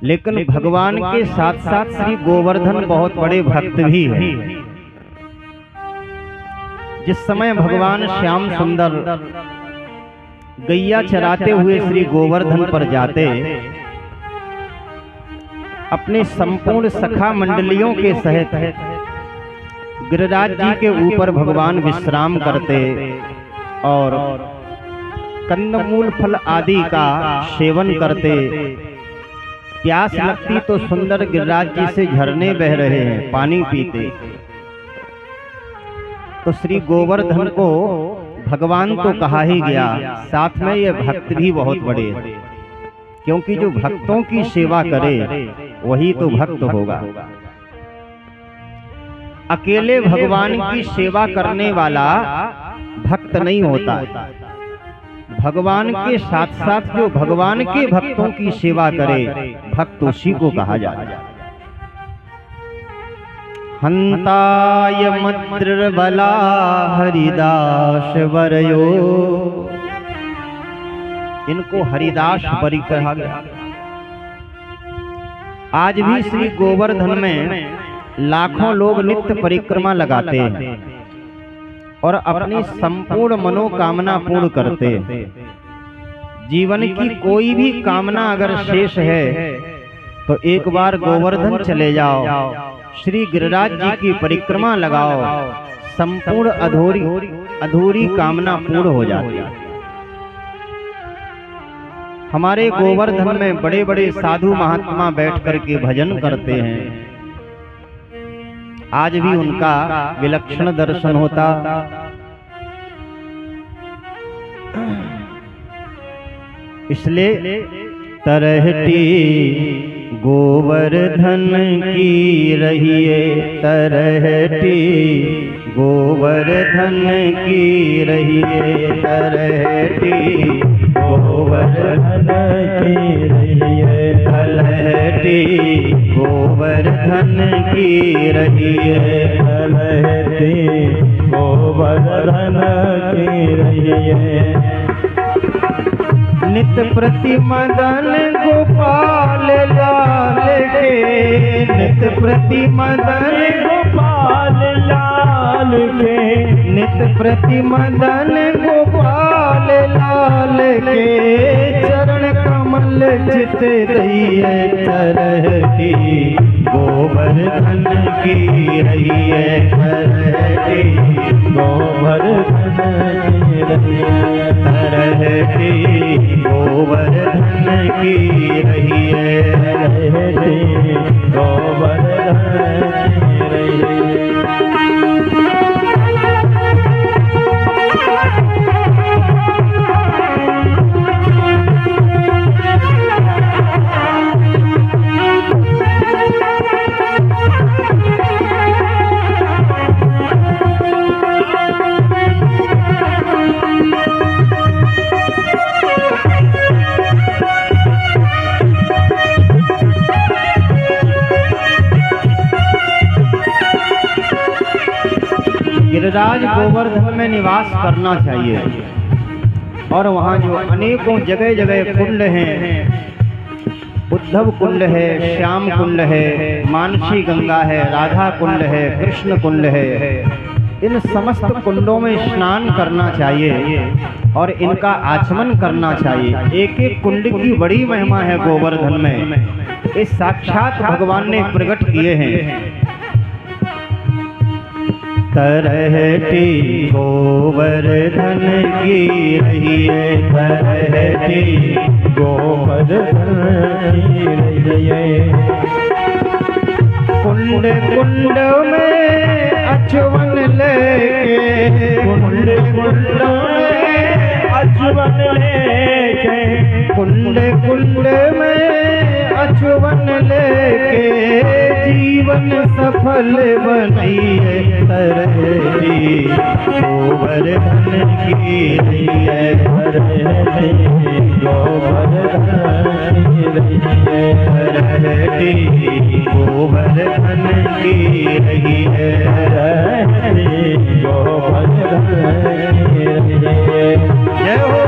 लेकिन भगवान के साथ साथ श्री गोवर्धन बहुत बड़े भक्त भी हैं। जिस समय भगवान श्याम सुंदर गैया चराते हुए श्री गोवर्धन पर जाते, अपने संपूर्ण सखा मंडलियों के सहित गिरिराज जी के ऊपर भगवान विश्राम करते और कंदमूल फल आदि का सेवन करते। प्यास लगती तो सुंदर गिरिराज जी से झरने बह रहे हैं, पानी पीते। तो श्री गोवर्धन को भगवान तो कहा ही गया, साथ में ये भक्त भी बहुत बड़े हैं, क्योंकि जो भक्तों की सेवा करे वही तो भक्त होगा। अकेले भगवान की सेवा करने वाला भक्त नहीं होता। भगवान के साथ साथ जो भगवान के भक्तों की सेवा करे, भक्त उसी को कहा जाता है। हंताय मद्रबला हरिदास वरयो, इनको हरिदास बरी कहा गया। आज भी श्री गोवर्धन में लाखों लोग नित्य परिक्रमा लगाते हैं और अपनी संपूर्ण मनोकामना पूर्ण करते हैं। जीवन की कोई भी कामना अगर शेष है तो एक बार गोवर्धन चले जाओ, श्री गिरिराज जी की परिक्रमा लगाओ, संपूर्ण अधूरी कामना पूर्ण हो जाती है। हमारे गोवर्धन में बड़े बड़े साधु महात्मा बैठ करके भजन करते हैं। आज भी उनका विलक्षण दर्शन होता। इसलिए तरहटी गोवर्धन की रहिए, तरहटी गोवर्धन की रहिए, तरहटी गोवर्धन की रहिए, तरहटी गोवर्धन की रहिए, तरहटी गोवर्धन की रहिए। नित प्रति मदन गोपाल लाल के, नित प्रति मदन गोपाल लाल के, नित प्रति मदन गोपाल लाल के, चरण कमल चित दिए, तरहटी गोवर्धन की रहिए, तरहटी गोवर्धन की रहिए, तरहटी गोवर्धन की रहिए, तरहटी गोवर्धन की रहिए। गिरिराज गोवर्धन में निवास करना चाहिए और वहाँ जो अनेकों जगह जगह कुंड हैं, उद्धव कुंड है, श्याम कुंड है, मानसी गंगा है, राधा कुंड है, कृष्ण कुंड है, इन समस्त कुंडों में स्नान करना चाहिए और इनका आचमन करना चाहिए। एक एक कुंड की बड़ी महिमा है गोवर्धन में, ये साक्षात भगवान ने प्रकट किए हैं। तरहटी गोवर्धन की रहिए, तरहटी गोवर्धन की रहिए। कुंड कुंड में अचवन लेके, कुंड कुंड में अचवन लेके, कुंड कुंड में अचवन लेके, जीवन सफल बनइए, तरहटी गोवर्धन की रहिए, तरहटी गोवर्धन की रहिए, तरहटी गोवर्धन की रहिए, तरहटी गोवर्धन की रहिए। जय हो।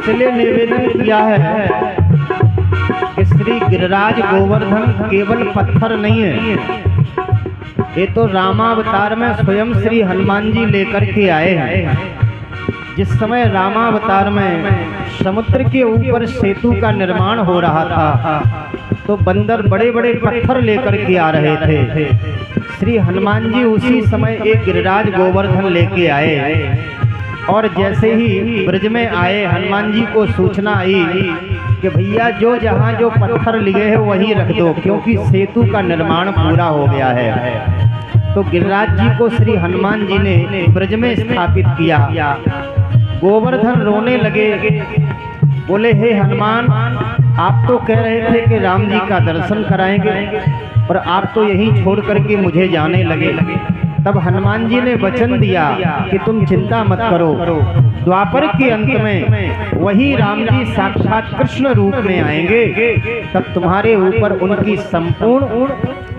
इसलिए निवेदन किया है कि श्री गिरिराज गोवर्धन केवल पत्थर नहीं है, ये तो रामावतार में स्वयं श्री हनुमान जी लेकर के आए हैं। जिस समय रामावतार में समुद्र के ऊपर सेतु का निर्माण हो रहा था तो बंदर बड़े बड़े पत्थर लेकर के आ रहे थे। श्री हनुमान जी उसी समय एक गिरिराज गोवर्धन लेके आए और जैसे ही ब्रज में आए हनुमान जी को सूचना आई कि भैया जो जहाँ जो पत्थर लिए हैं वहीं रख दो, क्योंकि सेतु का निर्माण पूरा हो गया है। तो गिरिराज जी को श्री हनुमान जी ने ब्रज में स्थापित किया। गोवर्धन रोने लगे, बोले हे हनुमान, आप तो कह रहे थे कि राम जी का दर्शन कराएंगे और आप तो यहीं छोड़ करके मुझे जाने लगे। तब हनुमान जी ने वचन दिया कि तुम चिंता मत करो, द्वापर के अंत में वही राम जी साक्षात कृष्ण रूप में आएंगे, तब तुम्हारे ऊपर उनकी संपूर्ण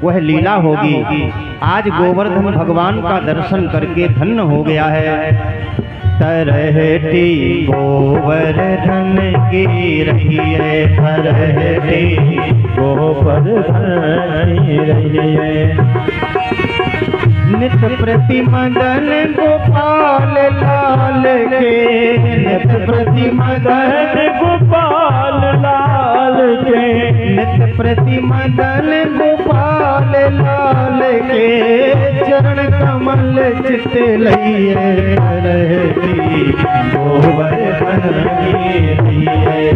वह लीला होगी। आज गोवर्धन भगवान का दर्शन करके धन्य हो गया है। तरहटी गोवर्धन की रही है, तरहटी गोवर्धन की रही है। नित प्रति मदन गोपाल लाल के, नित प्रति मदन गोपाल लाल के, नित प्रति मदन गोपाल लाल के, चरण कमल चित लइए रहती गोवर्धन की रहिए,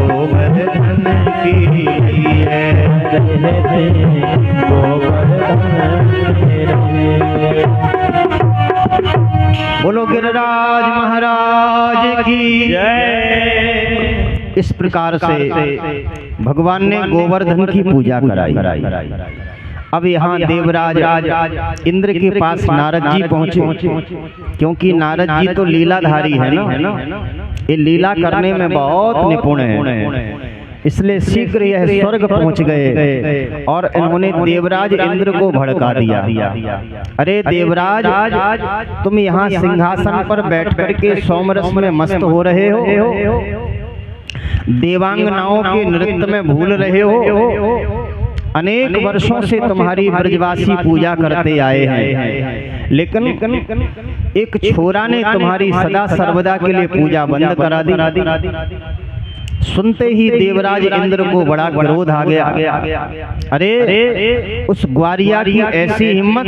गोवर्धन की बोलो गिरिराज महाराज की जय। इस प्रकार से भगवान ने गोवर्धन की पूजा कराई। अब यहाँ देवराज इंद्र के पास नारद जी पहुँचे, क्योंकि नारद जी तो लीलाधारी है ना, ये लीला करने में बहुत निपुण है। इसलिए शीघ्र यह स्वर्ग पहुंच गए और इन्होंने देवराज इंद्र को भड़का दिया। अरे देवराज, तुम यहाँ सिंहासन पर बैठ करके सोमरस में मस्त हो रहे हो, देवांगनाओं के नृत्य में भूल रहे हो। अनेक वर्षों से तुम्हारी ब्रजवासी पूजा करते आए हैं, लेकिन एक छोरा ने तुम्हारी सदा सर्वदा के लिए पूजा बंद करा दी। सुनते ही देवराज इंद्र को बड़ा क्रोध आ गया। अरे उस ग्वारिया की ऐसी हिम्मत,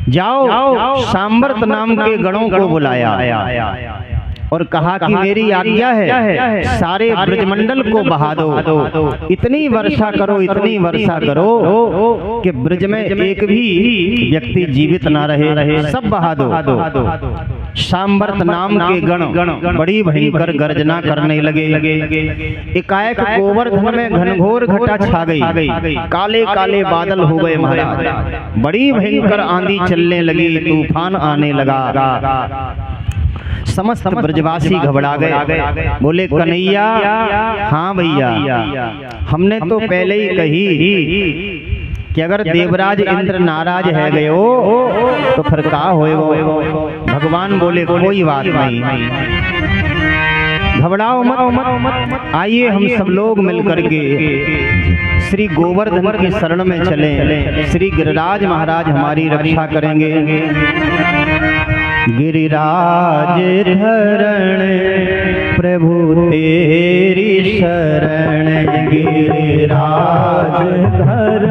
जाओ सांबर्त नाम के गणों को बुलाया और कहा कि मेरी आज्ञा है सारे ब्रजमंडल को बहा दो, इतनी वर्षा करो, इतनी वर्षा करो कि ब्रज में एक भी व्यक्ति जीवित ना रहे, सब बहा दो। सांबर्त नाम के गण बड़ी भयंकर गर्जना करने लगे। एकाएक गोवर्धन में घनघोर घटा छा गई, काले काले बादल हो गए महाराज, बड़ी भयंकर आंधी चलने लगी, तूफान आने लगा। समस्त ब्रजवासी घबरा गए, बोले कन्हैया, हाँ भैया, हमने तो पहले ही कही कि अगर देवराज इंद्र नाराज है गए हो तो फिर का होएगा। भगवान बोले कोई बात नहीं, घबराओ मत, आइए हम सब लोग मिलकर के श्री गोवर्धन की शरण में चलें, श्री गिरिराज महाराज हमारी रक्षा करेंगे। गिरिराज धरण प्रभु तेरी शरण, गिरिराज धरण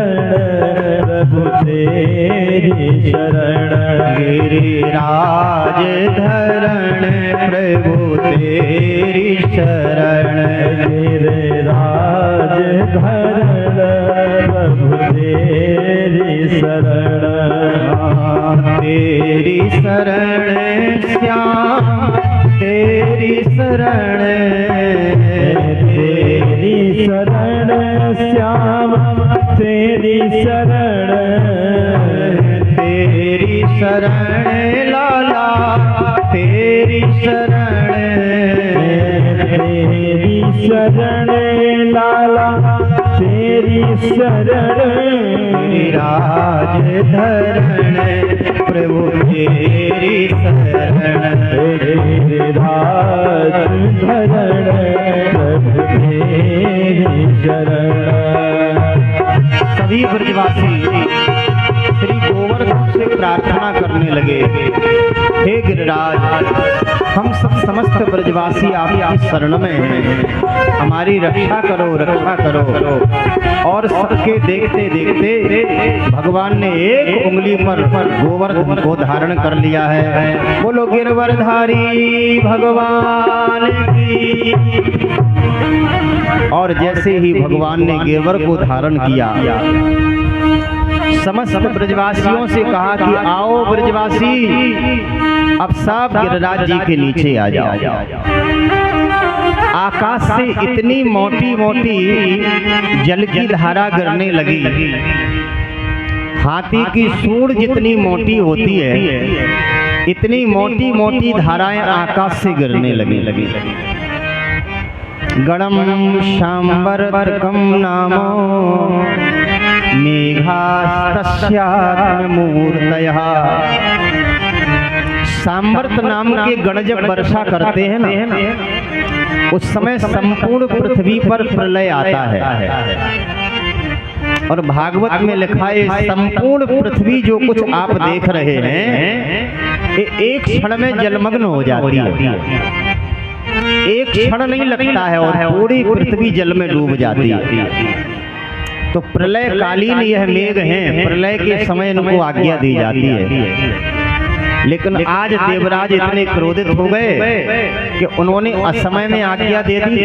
प्रभु तेरी शरण, गिरिराज धरण प्रभु तेरी शरण, गिरिराज धरण प्रभु तेरी शरण, तेरी शरण श्याम तेरी शरण, तेरी शरण श्याम तेरी शरण, तेरी शरण लाला तेरी शरण, तेरी शरण लाला तेरी शरण, गिरिराज धरण प्रभु तेरी शरण गिरिराज धरण प्रभु तेरी शरण। सभी ब्रजवासी श्री गोवर्धन से प्रार्थना करने लगे, हे गिरिराज, हम सब समस्त ब्रजवासी आपकी शरण में हैं, हमारी रक्षा करो, रक्षा करो। और सबके देखते देखते भगवान ने एक उंगली पर गोवर्धन को धारण कर लिया है। बोलो गिरवरधारी भगवान की। और जैसे ही भगवान ने गिरवर को धारण किया, समस्त ब्रजवासियों से कहा कि आओ ब्रजवासी, अब सब गिरिराज जी के नीचे आ जाओ। आकाश से इतनी मोटी मोटी जल की धारा गिरने लगी, हाथी की सूंड जितनी मोटी होती है, इतनी मोटी मोटी धाराएं आकाश से गिरने लगी। गणम शांबरतर्कम नामो मेघास्तस्यात्म मूर्तयः। सांबर्त नाम के गण जब वर्षा करते हैं ना, उस समय संपूर्ण पृथ्वी पर प्रलय आता है। और भागवत में लिखा है संपूर्ण पृथ्वी जो कुछ आप देख रहे हैं, एक क्षण में जलमग्न हो जाती है। एक क्षण नहीं लगता है और पूरी पृथ्वी जल में डूब जाती है। तो प्रलय कालीन यह मेघ हैं, प्रलय के समय इनको आज्ञा दी जाती है। लेकिन आज देवराज इतने क्रोधित हो गए कि उन्होंने असमय में आज्ञा दे दी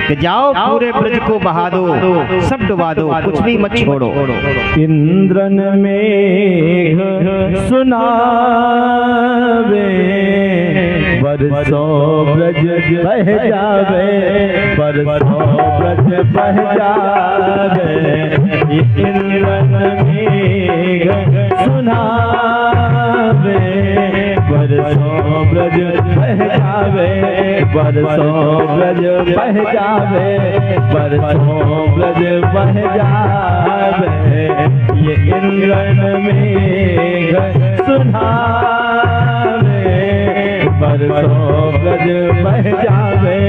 कि जाओ पूरे ब्रज को बहा दो, सब डुबा दो, कुछ भी मत छोड़ो। इंद्रन मेघ सुनावे, बरसों ब्रज बह जावे, बरसों ब्रज बह जावे। इंद्रन मेघ सुनावे, बरसों ब्रज बह जावे, बरसों ब्रज बह जावे, बरसों ब्रज बह जावे। ये इंद्रन मेघ सुनावे, बरसों ब्रज बह जावे,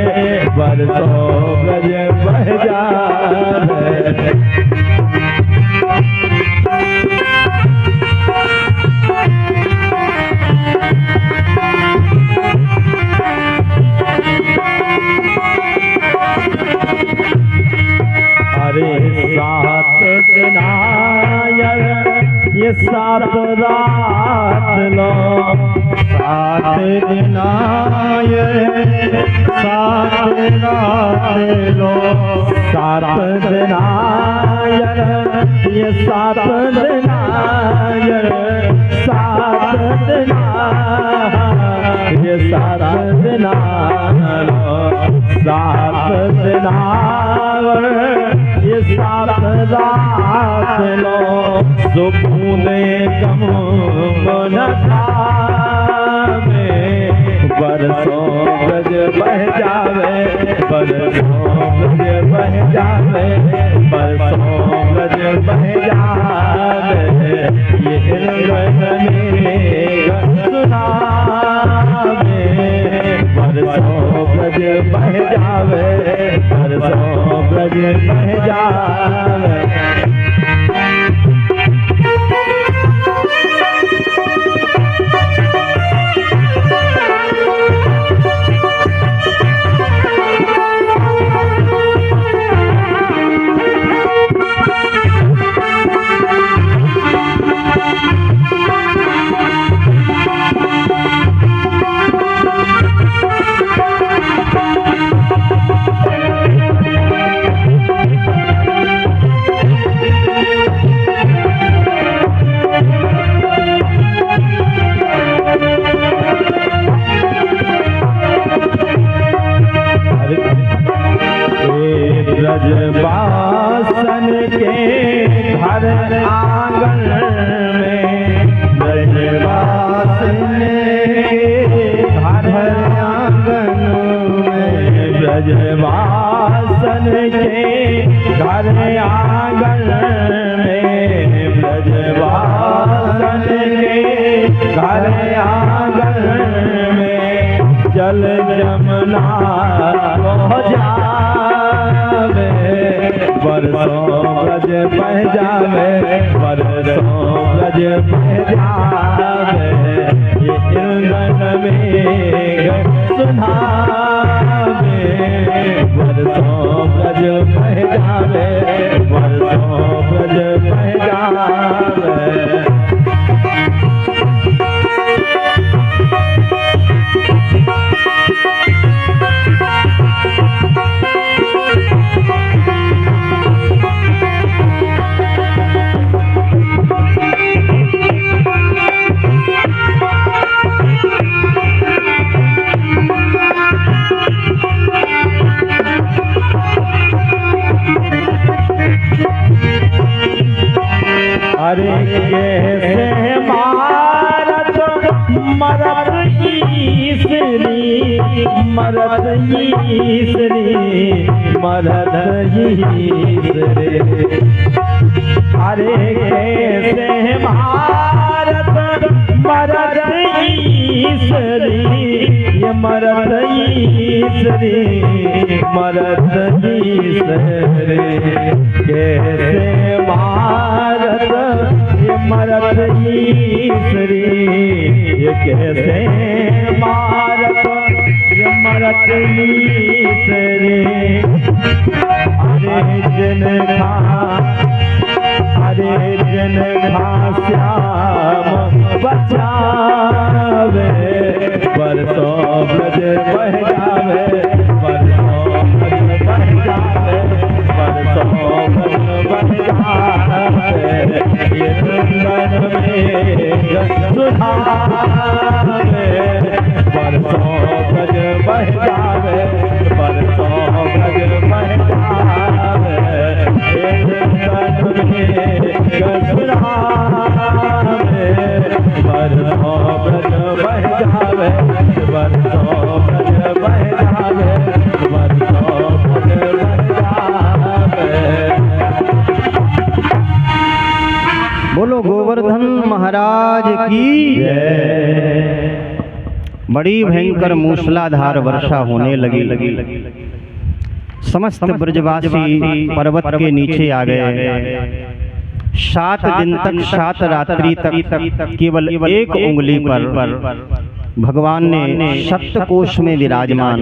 बरसों ब्रज बह जावे। सात दिन ये सात रात लो, सात दिन ये सात रात लो, सात दिन ये सात दिन, सात दिन ये सात दिन लो, सात दिन ये सात रात लो। सुबूने कम न खावे, बरसों ब्रज बह जावे, बरसों ब्रज बह जावे, बरसों ब्रज बह जावे। ये इंद्रन मेघ सुनावे, बरसों ब्रज बह जावे, बरसों ब्रज बह जावे। ब्रजवासन के घर आंगन में, ब्रजवासन के घर आंगन में, ब्रजवासन के घर आंगन में, घर आंगन में जल जमुना हो जावे, बरसों ब्रज बह जावे, बरसों ब्रज बह जावे, ये इंद्रन में सुनावे, बरसों ब्रज बह जावे, बरसों ब्रज बह जावे। अरे कैसे मारत मरत ईसरी, मरत ईसरी, मरत ईसरी। अरे कैसे मारत मरत ईसरी, ये मरत ईसरी, मरत ईसरी। कैसे मारत ये मरत ईसरी, ये कैसे मारत ये मरत ईसरी। अरे जिनका, अरे जिनका श्याम बचावे, बरसों ब्रज बह जावे, बरसों ब्रज बह जावे, बरसों ब्रज बह जावे, ये इंद्रन में सुनावे, बरसों ब्रज बह जावे, बरसों ब्रज बह जावे, ये इंद्रन में सुनावे, बरसों ब्रज बह जावे, बरसों ब्रज बह जावे, बरसों ब्रज बह जावे। बोलो गोवर्धन महाराज की जय। बड़ी भयंकर मूसलाधार वर्षा होने लगी। समस्त ब्रजवासी पर्वत के नीचे आ गए। 7 दिन तक 7 रात्रि तक केवल एक उंगली पर भगवान ने सप्तकोश में विराजमान